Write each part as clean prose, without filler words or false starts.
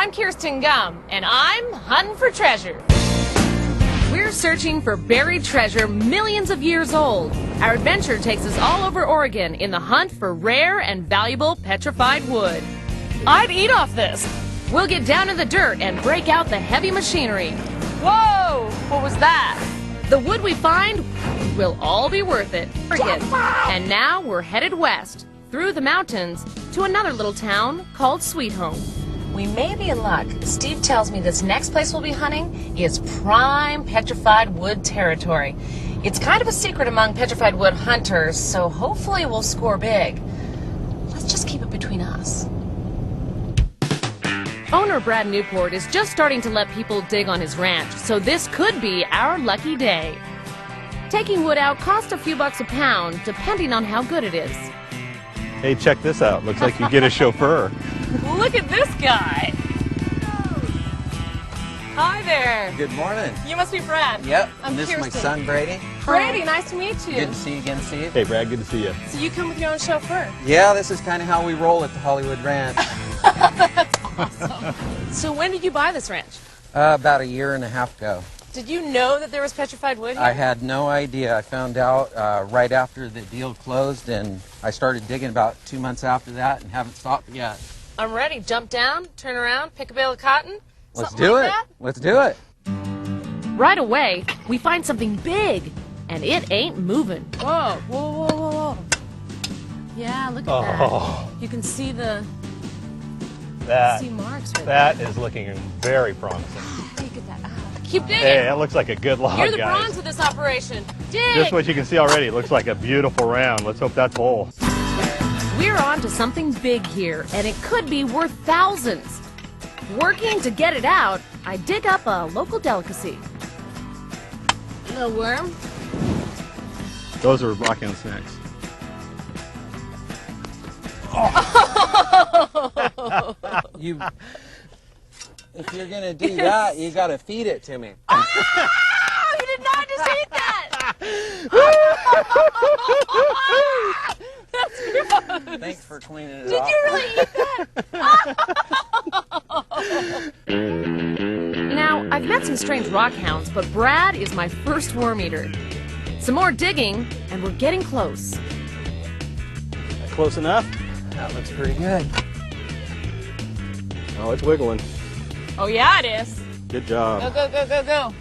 I'm Kirsten Gum, and I'm hunting for treasure. We're searching for buried treasure millions of years old. Our adventure takes us all over Oregon in the hunt for rare and valuable petrified wood. I'd eat off this. We'll get down in the dirt and break out the heavy machinery. Whoa! What was that? The wood we find will all be worth it. And now we're headed west, through the mountains, to another little town called Sweet Home. We may be in luck. Steve tells me this next place we'll be hunting is prime petrified wood territory. It's kind of a secret among petrified wood hunters, so hopefully we'll score big. Let's just keep it between us. Owner Brad Newport is just starting to let people dig on his ranch, so this could be our lucky day. Taking wood out costs a few bucks a pound, depending on how good it is. Hey, check this out. Looks like you get a chauffeur. Look at this guy. Hi there. Good morning. You must be Brad. Yep. I'm this Kirsten. is my son, Brady. Brady, nice to meet you. Good to see you again, Steve. Hey, Brad, good to see you. So you come with your own chauffeur? Yeah, this is kind of how we roll at the Holleywood Ranch. That's awesome. So when did you buy this ranch? About a year and a half ago. Did you know that there was petrified wood here? I had no idea. I found out right after the deal closed, and I started digging about 2 months after that and haven't stopped yet. I'm ready. Jump down, turn around, pick a bale of cotton. Let's Something do like it. that? Let's do it. Right away, we find something big, and it ain't moving. Whoa, whoa, whoa, whoa, whoa. Yeah, look at that. You can see the marks right That is looking very promising. there. Look at that. Keep digging. Hey, that looks like a good log, You're the guys. bronze of this operation. Dig! Just what you can see already, it looks like a beautiful round. Let's hope that's whole. We're on to something big here, and it could be worth thousands. Working to get it out, I dig up a local delicacy. A worm? Those are lock-in snacks. If you're gonna do that, you gotta feed it to me. Oh, you did not just eat that! That's gross. Thanks for cleaning it Did off. you really eat that? Now, I've met some strange rock hounds, but Brad is my first worm eater. Some more digging, and we're getting close. Close enough? That looks pretty good. Oh, it's wiggling. Oh, yeah, it is. Good job. Go, go, go, go, go.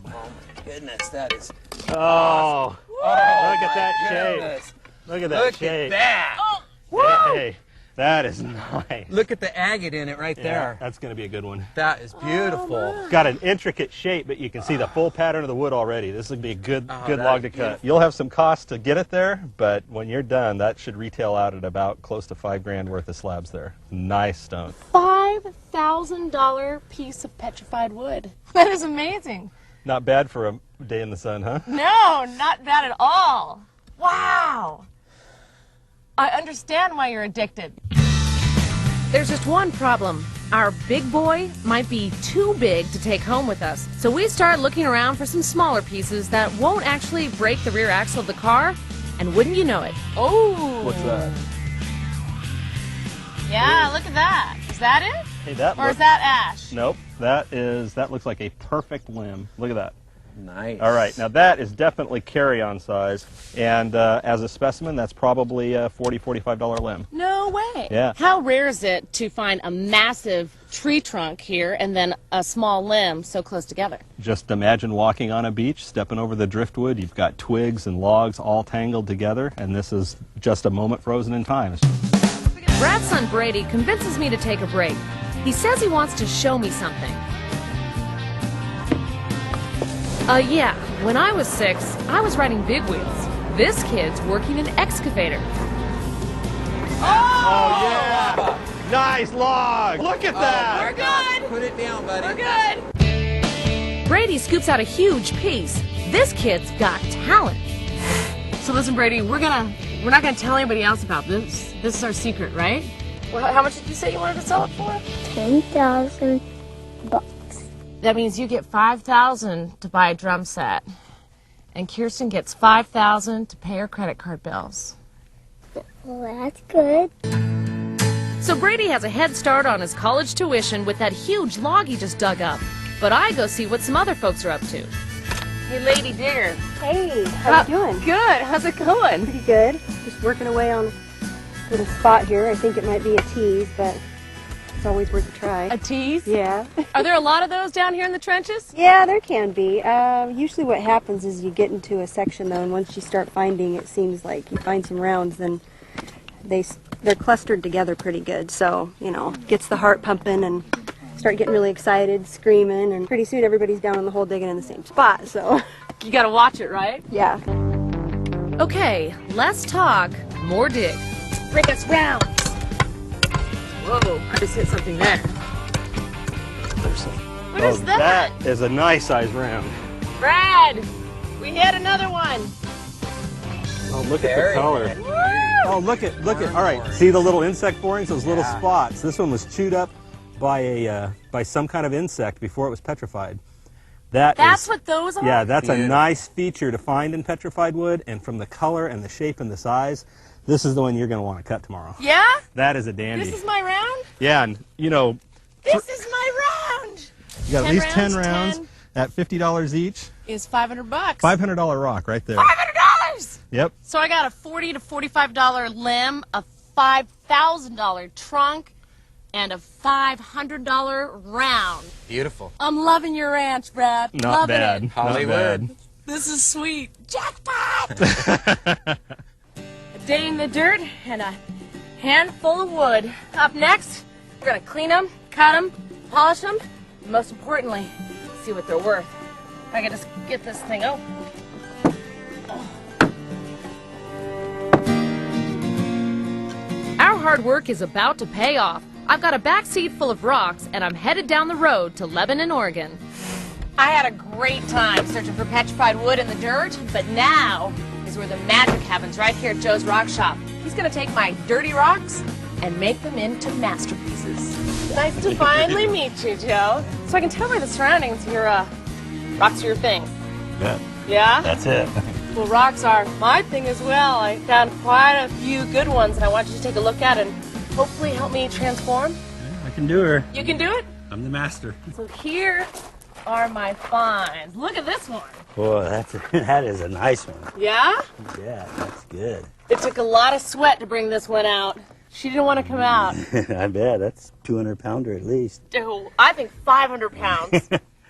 Oh my goodness, that is. Oh, look at that goodness. shape. Look at that Look shape. at that. Oh, whoa! Hey, that is nice. Look at the agate in it right Yeah, there. that's going to be a good one. That is beautiful. It's got an intricate shape, but you can see the full pattern of the wood already. This would be a good that log is to cut. beautiful. You'll have some cost to get it there, but when you're done, that should retail out at about close to $5,000 worth of slabs there. Nice stone. $5,000 piece of petrified wood. That is amazing. Not bad for a day in the sun, huh? No, not bad at all. Wow. I understand why you're addicted. There's just one problem. Our big boy might be too big to take home with us. So we start looking around for some smaller pieces that won't actually break the rear axle of the car. And wouldn't you know it? Oh. What's that? Yeah, look at that. Is that it? Hey, that Or looks... is that ash? Nope, that looks like a perfect limb. Look at that. Nice. All right, now that is definitely carry-on size, and as a specimen, that's probably a $40, $45 limb. No way. Yeah. How rare is it to find a massive tree trunk here and then a small limb so close together? Just imagine walking on a beach, stepping over the driftwood. You've got twigs and logs all tangled together, and this is just a moment frozen in time. Brad's son Brady convinces me to take a break. He says he wants to show me something. Yeah, when I was 6, I was riding big wheels. This kid's working an excavator. Oh, yeah! Nice log! Look at that! We're good! Put it down, buddy. We're good! Brady scoops out a huge piece. This kid's got talent. So listen, Brady, we're not gonna tell anybody else about this. This is our secret, right? Well, how much did you say you wanted to sell it for? $10,000. That means you get $5,000 to buy a drum set, and Kirsten gets $5,000 to pay her credit card bills. Well, that's good. So Brady has a head start on his college tuition with that huge log he just dug up. But I go see what some other folks are up to. Hey, Lady Digger. Hey, how you doing? Good. How's it going? Pretty good. Just working away on a little spot here. I think it might be a tease, but it's always worth a try. A tease? Yeah. Are there a lot of those down here in the trenches? Yeah, there can be. Usually what happens is you get into a section, though, and once you start finding, it seems like you find some rounds, then they're clustered together pretty good. So, you know, gets the heart pumping and start getting really excited, screaming, and pretty soon everybody's down in the hole digging in the same spot, so. You gotta watch it, right? Yeah. Okay, less talk, more dig. Bring us rounds. Whoa, I just hit something there. What is that? That is a nice size round. Brad, we hit another one. Oh, look at the color. Oh, look at, all right, see the little insect borings, those little spots? This one was chewed up by some kind of insect before it was petrified. That's what those are? Yeah, that's a nice feature to find in petrified wood, and from the color and the shape and the size, this is the one you're going to want to cut tomorrow. Yeah? That is a dandy. This is my round? Yeah, and you know... This is my round! You got at least 10 rounds at $50 each. Is $500. $500 rock right there. $500! Yep. So I got a $40 to $45 limb, a $5,000 trunk, and a $500 round. Beautiful. I'm loving your ranch, Brad. Not loving bad. it. Hollywood. Not bad. This is sweet. Jackpot! A day in the dirt and a handful of wood. Up next, we're gonna clean them, cut them, polish them, and most importantly, see what they're worth. If I can just get this thing open. Our hard work is about to pay off. I've got a back seat full of rocks, and I'm headed down the road to Lebanon, Oregon. I had a great time searching for petrified wood in the dirt, but now is where the magic happens, right here at Joe's Rock Shop. He's going to take my dirty rocks and make them into masterpieces. Nice to finally meet you, Joe. So I can tell by the surroundings rocks are your thing. Yeah. Yeah? That's it. Well, rocks are my thing as well. I found quite a few good ones, and I want you to take a look at and hopefully help me transform. I can do her. You can do it? I'm the master. So here are my finds. Look at this one. Boy, that is a nice one. Yeah? Yeah, that's good. It took a lot of sweat to bring this one out. She didn't want to come out. I bet. That's 200-pounder at least. Oh, I think 500 pounds.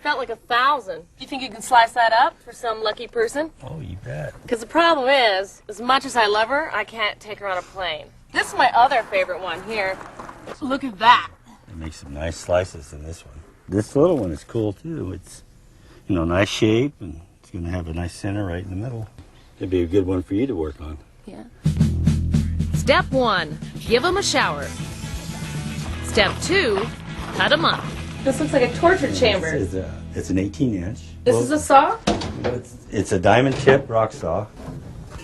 Felt like 1,000. Do you think you can slice that up for some lucky person? Oh, you bet. Because the problem is, as much as I love her, I can't take her on a plane. This is my other favorite one here. Look at that. It makes some nice slices in this one. This little one is cool too. It's, you know, nice shape, and it's going to have a nice center right in the middle. It'd be a good one for you to work on. Yeah. Step 1, give them a shower. Step 2, cut them up. This looks like a torture chamber. It's an 18-inch. This is a saw? It's a diamond tip rock saw,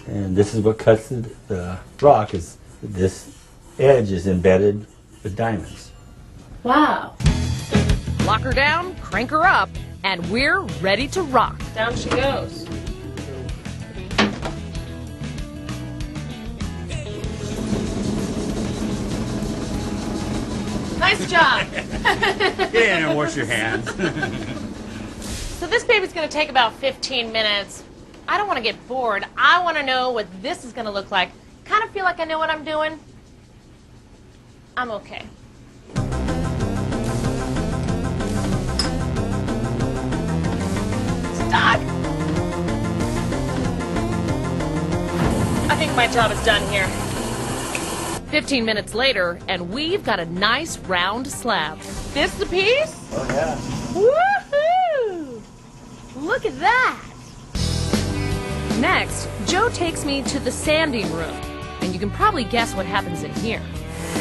and this is what cuts the rock. Is this edge is embedded with diamonds. Wow. Lock her down, crank her up, and we're ready to rock. Down she goes. Nice job. Get in and wash your hands. So this baby's going to take about 15 minutes. I don't want to get bored. I want to know what this is going to look like. Kind of feel like I know what I'm doing. I'm okay. Stuck. I think my job is done here. 15 minutes later, and we've got a nice round slab. This the piece? Oh, yeah. Woohoo! Look at that! Next, Joe takes me to the sanding room, and you can probably guess what happens in here.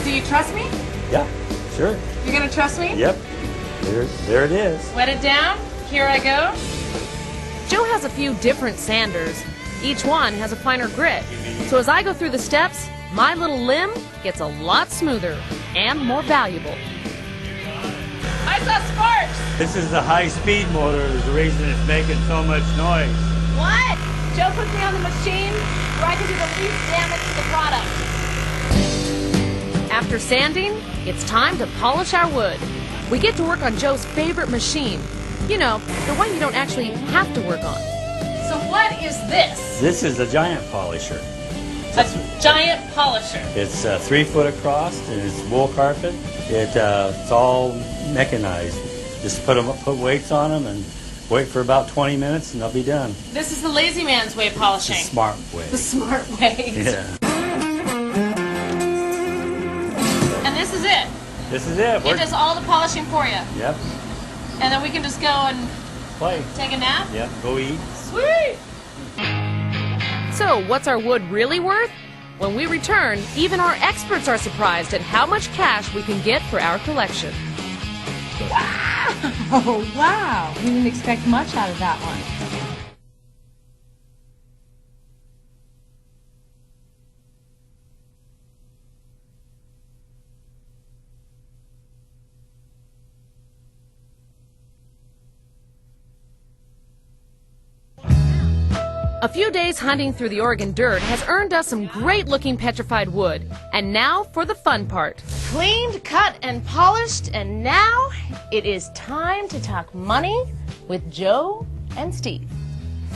Do you trust me? Yeah, sure. You're gonna trust me? Yep. There it is. Wet it down. Here I go. Joe has a few different sanders. Each one has a finer grit. So as I go through the steps, my little limb gets a lot smoother and more valuable. I saw sparks! This is the high-speed motor is the reason it's making so much noise. What? Joe puts me on the machine where I can do the least damage to the product. After sanding, it's time to polish our wood. We get to work on Joe's favorite machine. You know, the one you don't actually have to work on. So what is this? This is a giant polisher. A giant polisher. It's 3 foot across and it's wool carpet. It's all mechanized. Just put weights on them and wait for about 20 minutes and they'll be done. This is the lazy man's way of polishing. The smart way. The smart way. Yeah. And this is it. This is it. It does all the polishing for you. Yep. And then we can just go and Play. take a nap? Yep. Go eat. Sweet! So, what's our wood really worth? When we return, even our experts are surprised at how much cash we can get for our collection. Oh, wow. We didn't expect much out of that one. A few days hunting through the Oregon dirt has earned us some great-looking petrified wood. And now for the fun part. Cleaned, cut, and polished, and now it is time to talk money with Joe and Steve.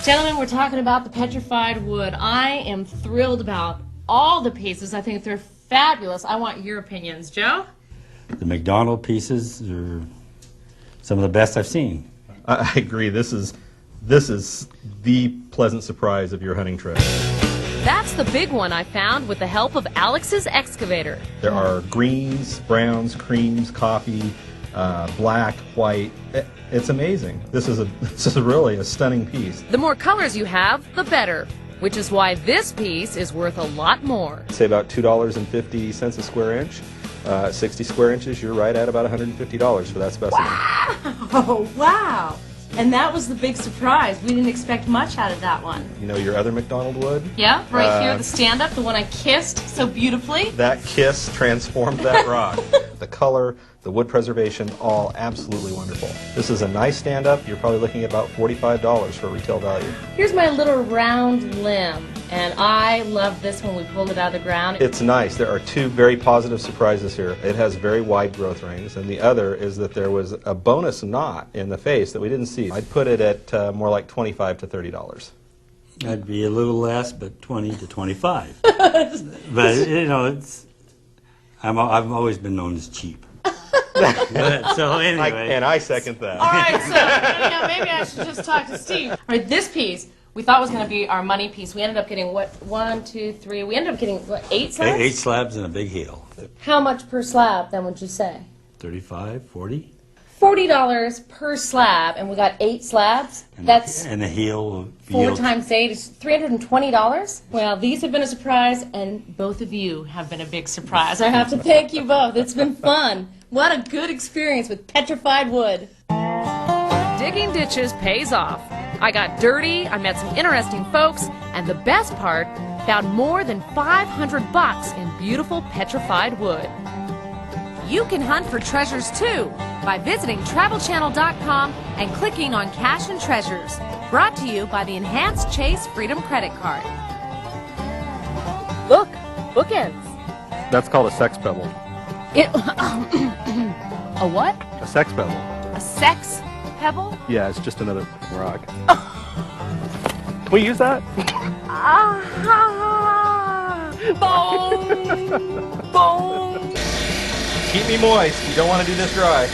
Gentlemen, we're talking about the petrified wood. I am thrilled about all the pieces. I think they're fabulous. I want your opinions. Joe? The McDonald pieces are some of the best I've seen. I agree. This is the pleasant surprise of your hunting trip. That's the big one I found with the help of Alex's excavator. There are greens, browns, creams, coffee, black, white. It's amazing. This is really a stunning piece. The more colors you have, the better, which is why this piece is worth a lot more. Say about $2.50 a square inch. 60 square inches, you're right at about $150 for that specimen. Oh, wow. And that was the big surprise. We didn't expect much out of that one. You know your other McDonald wood? Yeah, right here, the stand-up, the one I kissed so beautifully. That kiss transformed that rock. The color, the wood preservation, all absolutely wonderful. This is a nice stand-up. You're probably looking at about $45 for retail value. Here's my little round limb, and I love this when we pulled it out of the ground. It's nice. There are two very positive surprises here. It has very wide growth rings, and the other is that there was a bonus knot in the face that we didn't see. I'd put it at more like $25 to $30. I'd be a little less, but 20 to 25. But you know, I've always been known as cheap. So anyway, I second that. All right, so maybe I should just talk to Steve. All right, this piece we thought was going to be our money piece. We ended up getting what? 1, 2, 3. We ended up getting what? 8 slabs. 8 slabs and a big heel. How much per slab? Then would you say? 35, 40. $40 per slab, and we got 8 slabs. That's and the heel. 4 times 8 is $320. Well, these have been a surprise, and both of you have been a big surprise. I have to thank you both. It's been fun. What a good experience with petrified wood. Digging ditches pays off. I got dirty, I met some interesting folks, and the best part, found more than $500 in beautiful petrified wood. You can hunt for treasures too by visiting travelchannel.com and clicking on Cash and Treasures. Brought to you by the Enhanced Chase Freedom Credit Card. Look, bookends. That's called a sex pebble. A what? A sex pebble. A sex pebble? Yeah, it's just another rock. Can we use that? Boom! Boom! Keep me moist. You don't want to do this dry.